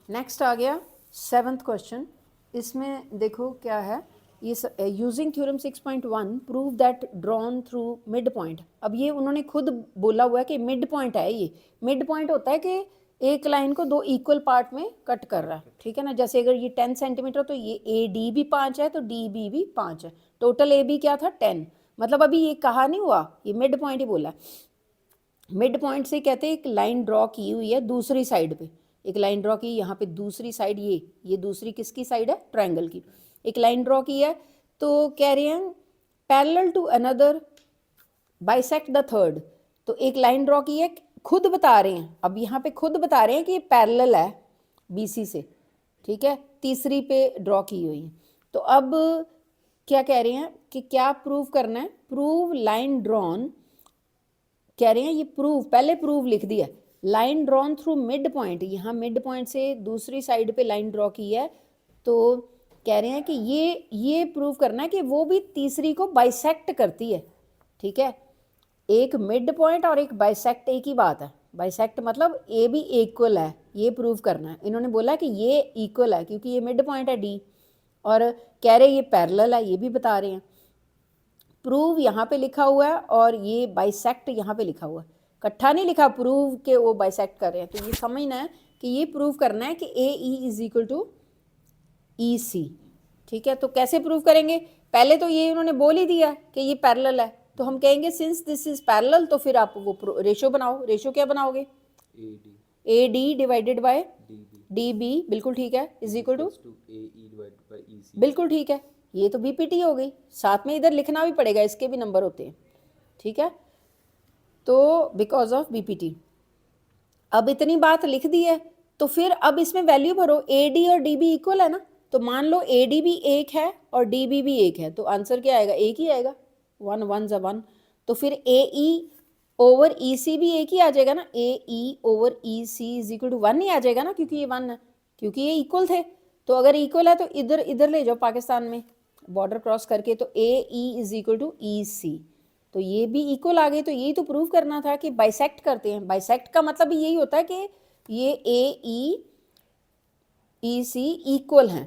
Next आ गया 7th question. इसमें देखो क्या है, ये using theorem 6.1 prove that drawn through mid point. अब ये उन्होंने खुद बोला हुआ है कि मिड पॉइंट है। ये मिड पॉइंट होता है कि एक लाइन को दो इक्वल पार्ट में कट कर रहा है, ठीक है ना। जैसे अगर ये 10 सेंटीमीटर तो ये ए डी भी 5 है, तो डी बी भी 5 है, टोटल ए बी क्या था 10। मतलब अभी ये कहा नहीं हुआ, ये मिड पॉइंट ही बोला। मिड पॉइंट से कहते हैं एक लाइन ड्रॉ की हुई है दूसरी साइड पे, एक लाइन ड्रॉ की यहाँ पे दूसरी साइड, ये दूसरी किसकी साइड है, ट्रायंगल की। एक लाइन ड्रॉ की है तो कह रहे हैं parallel to another bisect the third. तो एक लाइन ड्रॉ की है, खुद बता रहे हैं, अब यहाँ पे खुद बता रहे हैं कि ये पैरेलल है बीसी से, ठीक है, तीसरी पे ड्रॉ की हुई है। तो अब क्या कह रहे हैं कि क्या प्रूव करना है, प्रूव लाइन ड्रॉन, कह रहे हैं ये प्रूव, पहले प्रूव लिख दिया, line drawn through mid point, यहाँ मिड पॉइंट से दूसरी साइड पे लाइन ड्रॉ की है, तो कह रहे हैं कि ये प्रूव करना है कि वो भी तीसरी को बाइसेक्ट करती है, ठीक है। एक मिड पॉइंट और एक बाइसेक्ट एक ही बात है, बाइसेक्ट मतलब ए भी इक्वल है, ये प्रूव करना है। इन्होंने बोला कि ये इक्वल है क्योंकि ये मिड पॉइंट है डी, और कह रहे ये पैरेलल है, ये भी बता रहे हैं। प्रूव यहाँ पे लिखा हुआ है और ये बाइसेक्ट यहाँ पे लिखा हुआ है, इकट्ठा नहीं लिखा प्रूव के वो बाइसेक्ट कर रहे हैं। तो ये समझना है कि ये प्रूव करना है कि ए ई इज इक्वल टू ई सी, ठीक है। तो कैसे प्रूव करेंगे, पहले तो ये उन्होंने बोल ही दिया कि ये पैरेलल है, तो हम कहेंगे सिंस दिस इज पैरेलल, तो फिर आप वो रेशो बनाओ। रेशो क्या बनाओगे, A D divided by D B, बिल्कुल ठीक है, इज इक्वल टू बिल्कुल ठीक है। ये तो बीपीटी हो गई, साथ में इधर लिखना भी पड़ेगा, इसके भी नंबर होते हैं, ठीक है। तो बिकॉज ऑफ बीपीटी, अब इतनी बात लिख दी है, तो फिर अब इसमें वैल्यू भरो, ए डी और डी बी इक्वल है ना, तो मान लो ए डी भी एक है और डी बी भी एक है, तो आंसर क्या आएगा, एक ही आएगा, 1 1 ज़ा 1। तो फिर ए ई ओवर ई सी भी एक ही आ जाएगा ना, A E over E C is equal to 1 ही आ जाएगा ना, क्योंकि ये 1 है, क्योंकि ये इक्वल थे। तो अगर इक्वल है तो इधर इधर ले जाओ पाकिस्तान में बॉर्डर क्रॉस करके, तो ए ई इज इक्वल टू ई सी, तो ये भी इक्वल आ गए। तो यही तो प्रूव करना था कि बाइसेक्ट करते हैं। बाइसेक्ट का मतलब यही होता है कि ये ए ई सी इक्वल हैं,